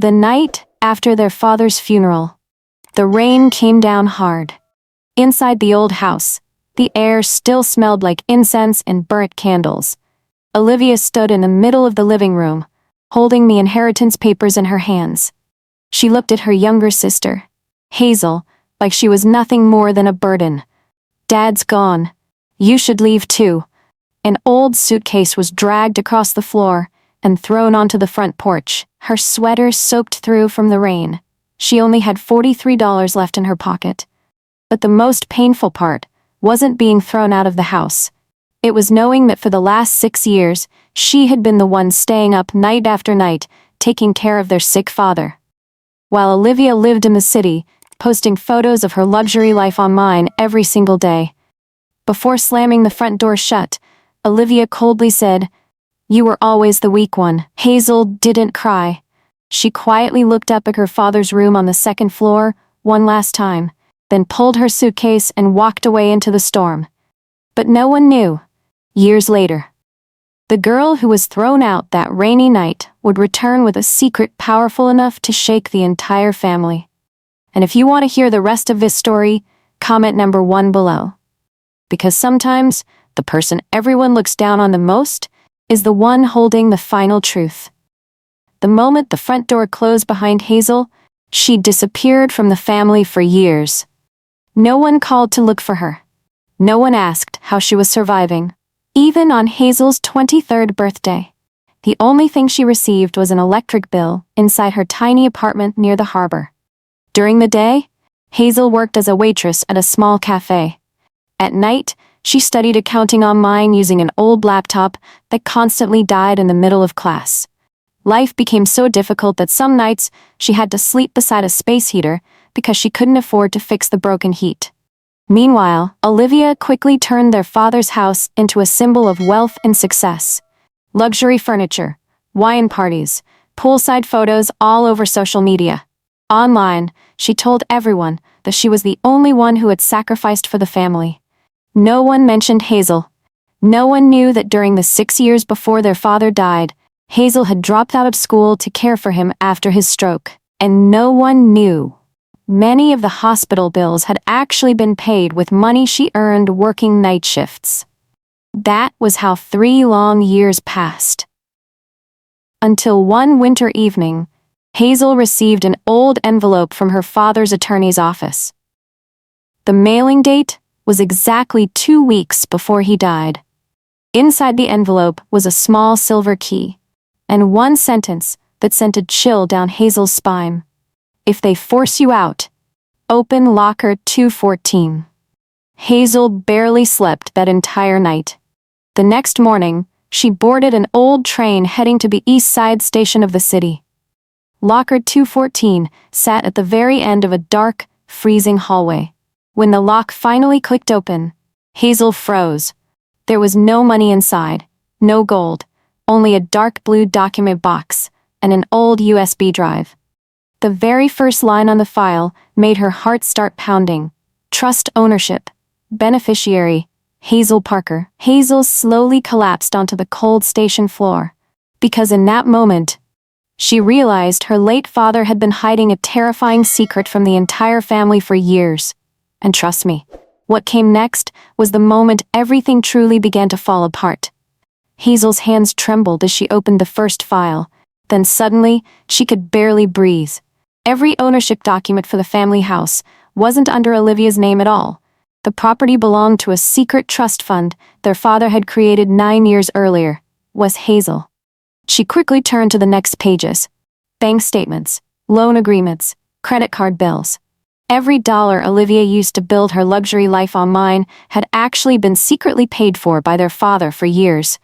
The night after their father's funeral, the rain came down hard. Inside the old house, the air still smelled like incense and burnt candles. Olivia stood in the middle of the living room, holding the inheritance papers in her hands. She looked at her younger sister, Hazel, like she was nothing more than a burden. "Dad's gone. You should leave too." An old suitcase was dragged across the floor and thrown onto the front porch, her sweater soaked through from the rain. She only had $43 left in her pocket. But the most painful part wasn't being thrown out of the house. It was knowing that for the last 6 years, she had been the one staying up night after night, taking care of their sick father. While Olivia lived in the city, posting photos of her luxury life online every single day. Before slamming the front door shut, Olivia coldly said, "You were always the weak one." Hazel didn't cry. She quietly looked up at her father's room on the second floor one last time, then pulled her suitcase and walked away into the storm. But no one knew. Years later, the girl who was thrown out that rainy night would return with a secret powerful enough to shake the entire family. And if you want to hear the rest of this story, comment number 1 below. Because sometimes, the person everyone looks down on the most is the one holding the final truth. The moment the front door closed behind Hazel, she disappeared from the family for years. No one called to look for her. No one asked how she was surviving. Even on Hazel's 23rd birthday, the only thing she received was an electric bill inside her tiny apartment near the harbor. During the day, Hazel worked as a waitress at a small cafe. At night, she studied accounting online using an old laptop that constantly died in the middle of class. Life became so difficult that some nights she had to sleep beside a space heater because she couldn't afford to fix the broken heat. Meanwhile, Olivia quickly turned their father's house into a symbol of wealth and success. Luxury furniture, wine parties, poolside photos all over social media. Online, she told everyone that she was the only one who had sacrificed for the family. No one mentioned Hazel. No one knew that during the 6 years before their father died, Hazel had dropped out of school to care for him after his stroke. And no one knew many of the hospital bills had actually been paid with money she earned working night shifts. That was how 3 long years passed. Until one winter evening, Hazel received an old envelope from her father's attorney's office. The mailing date was exactly 2 weeks before he died. Inside the envelope was a small silver key, and one sentence that sent a chill down Hazel's spine. "If they force you out, open locker 214. Hazel barely slept that entire night. The next morning, she boarded an old train heading to the east side station of the city. Locker 214 sat at the very end of a dark, freezing hallway. When the lock finally clicked open, Hazel froze. There was no money inside, no gold, only a dark blue document box and an old USB drive. The very first line on the file made her heart start pounding. "Trust ownership. Beneficiary, Hazel Parker." Hazel slowly collapsed onto the cold station floor, because in that moment, she realized her late father had been hiding a terrifying secret from the entire family for years. And trust me, what came next was the moment everything truly began to fall apart. Hazel's hands trembled as she opened the first file. Then suddenly, she could barely breathe. Every ownership document for the family house wasn't under Olivia's name at all. The property belonged to a secret trust fund their father had created 9 years earlier. Was Hazel. She quickly turned to the next pages. Bank statements, loan agreements, credit card bills. Every dollar Olivia used to build her luxury life online had actually been secretly paid for by their father for years.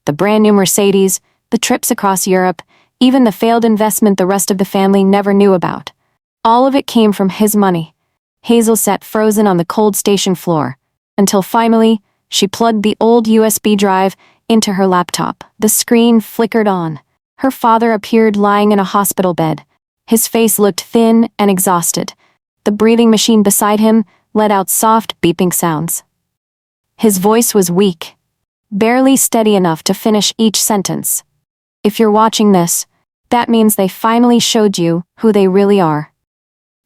The brand new Mercedes, the trips across Europe, even the failed investment the rest of the family never knew about. All of it came from his money. Hazel sat frozen on the cold station floor, until finally, she plugged the old USB drive into her laptop. The screen flickered on. Her father appeared lying in a hospital bed. His face looked thin and exhausted. The breathing machine beside him let out soft, beeping sounds. His voice was weak, barely steady enough to finish each sentence. "If you're watching this, That means they finally showed you who they really are.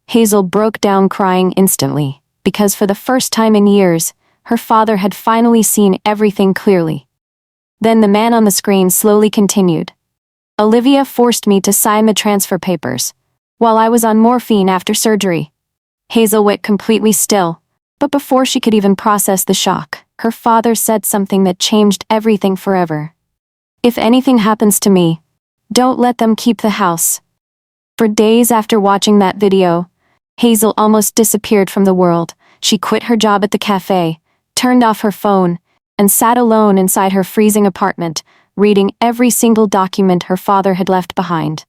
Hazel broke down crying instantly, because for the first time in years, her father had finally seen everything clearly. Then the man on the screen slowly continued. Olivia forced me to sign the transfer papers, while I was on morphine after surgery. Hazel went completely still, but before she could even process the shock, her father said something that changed everything forever. If anything happens to me, don't let them keep the house. For days after watching that video, Hazel almost disappeared from the world. She quit her job at the cafe, turned off her phone, and sat alone inside her freezing apartment, reading every single document her father had left behind.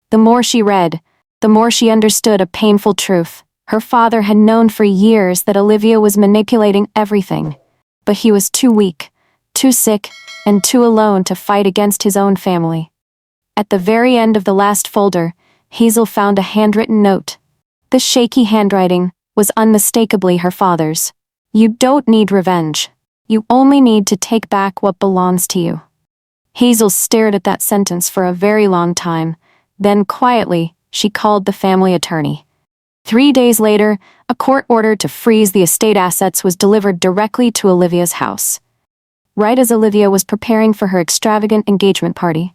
The more she read, the more she understood a painful truth. Her father had known for years that Olivia was manipulating everything, but he was too weak, too sick, and too alone to fight against his own family. At the very end of the last folder, Hazel found a handwritten note. The shaky handwriting was unmistakably her father's. You don't need revenge. You only need to take back what belongs to you. Hazel stared at that sentence for a very long time. Then quietly, she called the family attorney. 3 days later, a court order to freeze the estate assets was delivered directly to Olivia's house. Right as Olivia was preparing for her extravagant engagement party,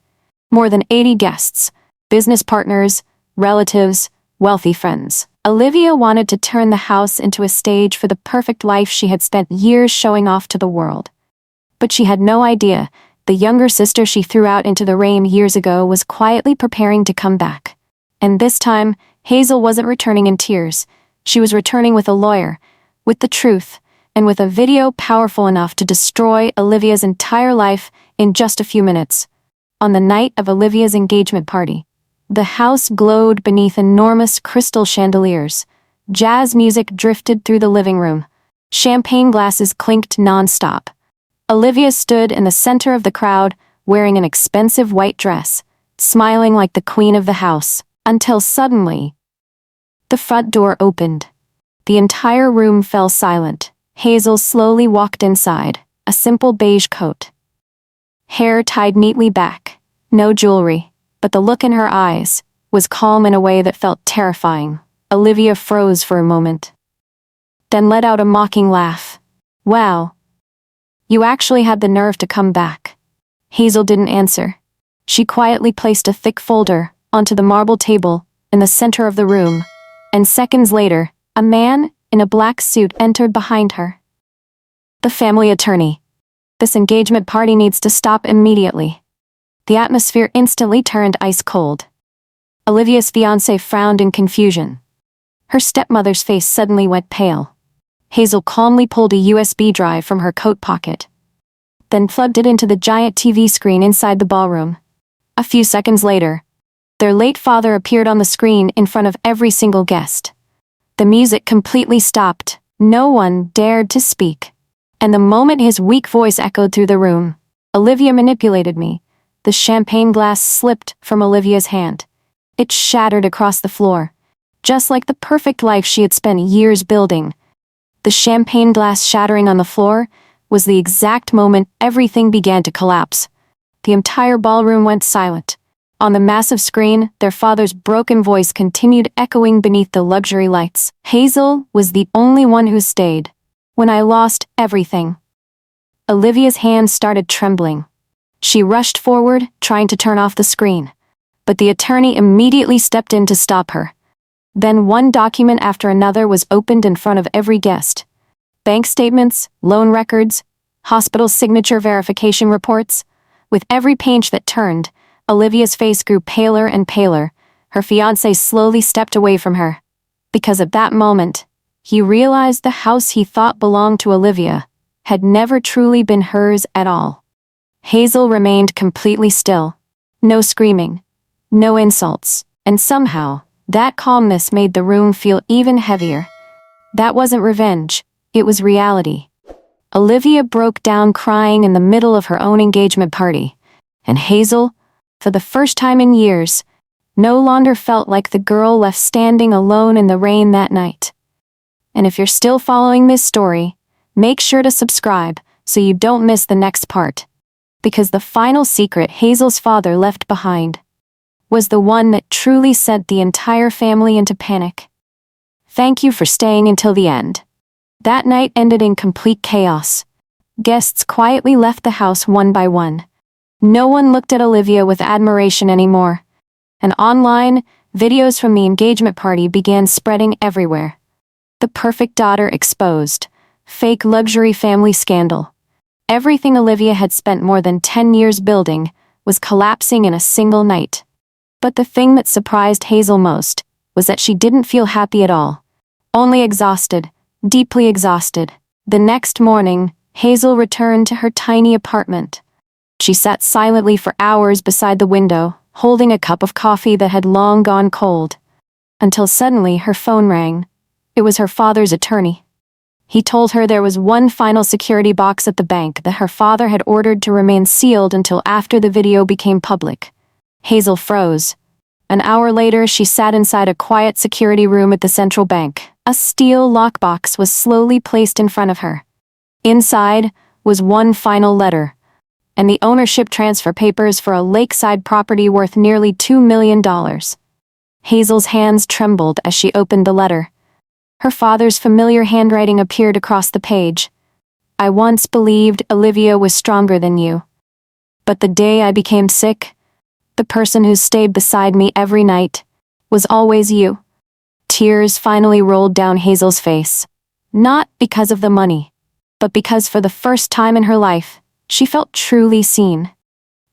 more than 80 guests, business partners, relatives, wealthy friends. Olivia wanted to turn the house into a stage for the perfect life she had spent years showing off to the world. But she had no idea the younger sister she threw out into the rain years ago was quietly preparing to come back. And this time, Hazel wasn't returning in tears. She was returning with a lawyer, with the truth, and with a video powerful enough to destroy Olivia's entire life in just a few minutes. On the night of Olivia's engagement party, the house glowed beneath enormous crystal chandeliers. Jazz music drifted through the living room. Champagne glasses clinked non-stop. Olivia stood in the center of the crowd, wearing an expensive white dress, smiling like the queen of the house, until suddenly, the front door opened. The entire room fell silent. Hazel slowly walked inside, a simple beige coat. Hair tied neatly back, no jewelry, but the look in her eyes was calm in a way that felt terrifying. Olivia froze for a moment, then let out a mocking laugh. Wow. You actually had the nerve to come back. Hazel didn't answer. She quietly placed a thick folder onto the marble table in the center of the room, and seconds later, a man in a black suit entered behind her. The family attorney. This engagement party needs to stop immediately. The atmosphere instantly turned ice cold. Olivia's fiancé frowned in confusion. Her stepmother's face suddenly went pale. Hazel calmly pulled a USB drive from her coat pocket, then plugged it into the giant TV screen inside the ballroom. A few seconds later, their late father appeared on the screen in front of every single guest. The music completely stopped. No one dared to speak. And the moment his weak voice echoed through the room, Olivia manipulated me. The champagne glass slipped from Olivia's hand. It shattered across the floor, just like the perfect life she had spent years building. The champagne glass shattering on the floor was the exact moment everything began to collapse. The entire ballroom went silent. On the massive screen, their father's broken voice continued echoing beneath the luxury lights. Hazel was the only one who stayed. When I lost everything. Olivia's hands started trembling. She rushed forward, trying to turn off the screen, but the attorney immediately stepped in to stop her. Then one document after another was opened in front of every guest. Bank statements, loan records, hospital signature verification reports. With every page that turned, Olivia's face grew paler and paler. Her fiancé slowly stepped away from her. Because at that moment, he realized the house he thought belonged to Olivia had never truly been hers at all. Hazel remained completely still. No screaming, no insults, and somehow, that calmness made the room feel even heavier. That wasn't revenge, it was reality. Olivia broke down crying in the middle of her own engagement party, and Hazel, for the first time in years, no longer felt like the girl left standing alone in the rain that night. And if you're still following this story, make sure to subscribe so you don't miss the next part. Because the final secret Hazel's father left behind was the one that truly sent the entire family into panic. "Thank you for staying until the end." That night ended in complete chaos. Guests quietly left the house one by one. No one looked at Olivia with admiration anymore. And online, videos from the engagement party began spreading everywhere. The perfect daughter exposed. Fake luxury family scandal. Everything Olivia had spent more than 10 years building was collapsing in a single night. But the thing that surprised Hazel most was that she didn't feel happy at all. Only exhausted, deeply exhausted. The next morning, Hazel returned to her tiny apartment. She sat silently for hours beside the window, holding a cup of coffee that had long gone cold. Until suddenly her phone rang. It was her father's attorney. He told her there was one final security box at the bank that her father had ordered to remain sealed until after the video became public. Hazel froze. An hour later, she sat inside a quiet security room at the central bank. A steel lockbox was slowly placed in front of her. Inside was one final letter, and the ownership transfer papers for a lakeside property worth nearly $2 million. Hazel's hands trembled as she opened the letter. Her father's familiar handwriting appeared across the page. "I once believed Olivia was stronger than you. But the day I became sick, the person who stayed beside me every night was always you." Tears finally rolled down Hazel's face. Not because of the money, but because for the first time in her life, she felt truly seen.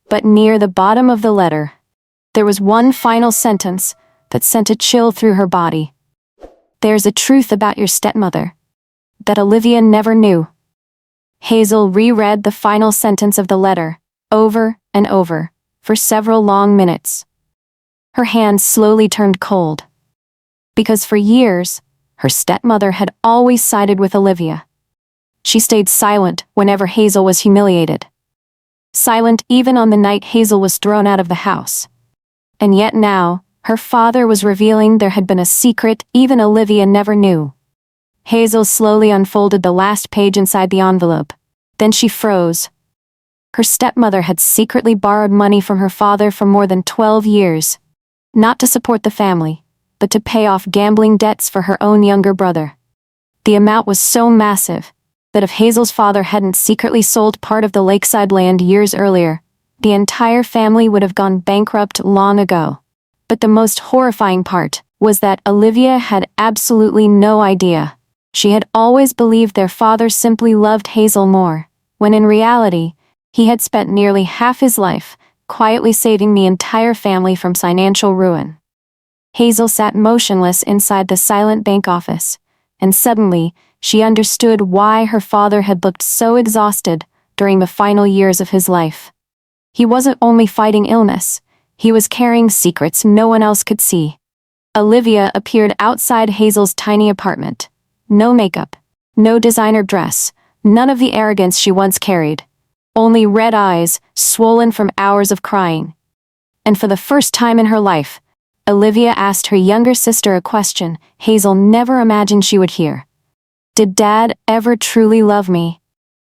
But near the bottom of the letter, there was one final sentence that sent a chill through her body. "There's a truth about your stepmother that Olivia never knew." Hazel reread the final sentence of the letter, over and over, for several long minutes. Her hands slowly turned cold. Because for years, her stepmother had always sided with Olivia. She stayed silent whenever Hazel was humiliated. Silent even on the night Hazel was thrown out of the house. And yet now, her father was revealing there had been a secret even Olivia never knew. Hazel slowly unfolded the last page inside the envelope. Then she froze. Her stepmother had secretly borrowed money from her father for more than 12 years. Not to support the family, but to pay off gambling debts for her own younger brother. The amount was so massive that if Hazel's father hadn't secretly sold part of the lakeside land years earlier, the entire family would have gone bankrupt long ago. But the most horrifying part was that Olivia had absolutely no idea. She had always believed their father simply loved Hazel more, when in reality, he had spent nearly half his life quietly saving the entire family from financial ruin. Hazel sat motionless inside the silent bank office, and suddenly, she understood why her father had looked so exhausted during the final years of his life. He wasn't only fighting illness, he was carrying secrets no one else could see. Olivia appeared outside Hazel's tiny apartment. No makeup, no designer dress, none of the arrogance she once carried. Only red eyes, swollen from hours of crying. And for the first time in her life, Olivia asked her younger sister a question Hazel never imagined she would hear. "Did Dad ever truly love me?"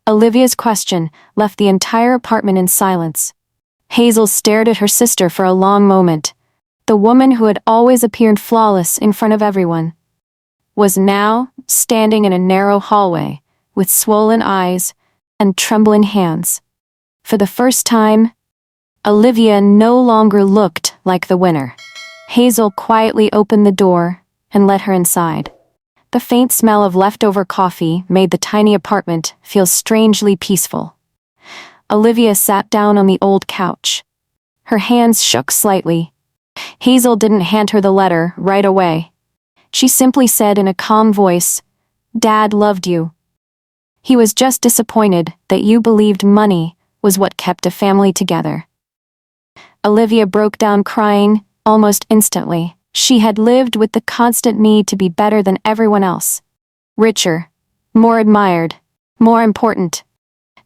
Olivia's question left the entire apartment in silence. Hazel stared at her sister for a long moment. The woman who had always appeared flawless in front of everyone was now standing in a narrow hallway with swollen eyes and trembling hands. For the first time, Olivia no longer looked like the winner. Hazel quietly opened the door and let her inside. The faint smell of leftover coffee made the tiny apartment feel strangely peaceful. Olivia sat down on the old couch. Her hands shook slightly. Hazel didn't hand her the letter right away. She simply said in a calm voice, "Dad loved you. He was just disappointed that you believed money was what kept a family together." Olivia broke down crying almost instantly. She had lived with the constant need to be better than everyone else. Richer, more admired, more important.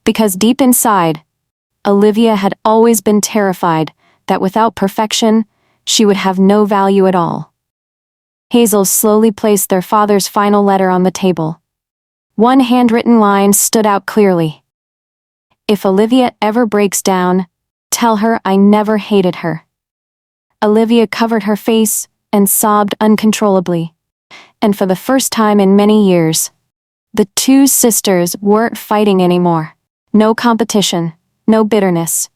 Because deep inside, Olivia had always been terrified that without perfection, she would have no value at all. Hazel slowly placed their father's final letter on the table. One handwritten line stood out clearly. "If Olivia ever breaks down, tell her I never hated her." Olivia covered her face and sobbed uncontrollably. And for the first time in many years, the two sisters weren't fighting anymore. No competition, no bitterness.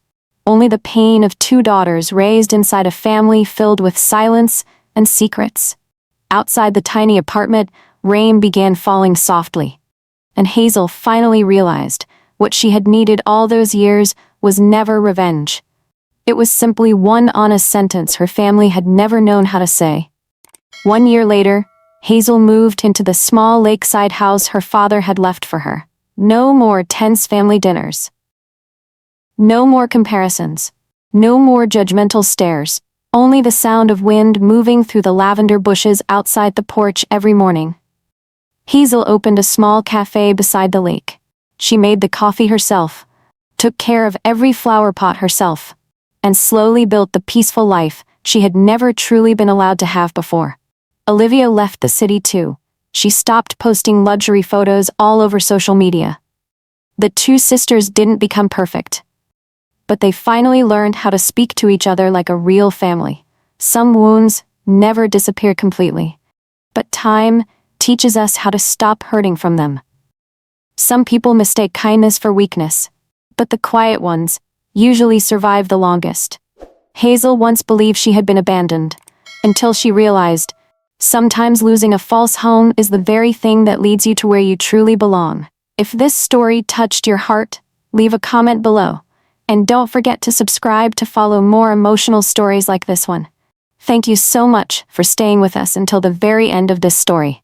Only the pain of two daughters raised inside a family filled with silence and secrets. Outside the tiny apartment, rain began falling softly. And Hazel finally realized what she had needed all those years was never revenge. It was simply one honest sentence her family had never known how to say. 1 year later, Hazel moved into the small lakeside house her father had left for her. No more tense family dinners. No more comparisons. No more judgmental stares. Only the sound of wind moving through the lavender bushes outside the porch every morning. Hazel opened a small cafe beside the lake. She made the coffee herself, took care of every flower pot herself, and slowly built the peaceful life she had never truly been allowed to have before. Olivia left the city too. She stopped posting luxury photos all over social media. The two sisters didn't become perfect, but they finally learned how to speak to each other like a real family. Some wounds never disappear completely, but time teaches us how to stop hurting from them. Some people mistake kindness for weakness, but the quiet ones usually survive the longest. Hazel once believed she had been abandoned, until she realized sometimes losing a false home is the very thing that leads you to where you truly belong. If this story touched your heart, leave a comment below. And don't forget to subscribe to follow more emotional stories like this one. Thank you so much for staying with us until the very end of this story.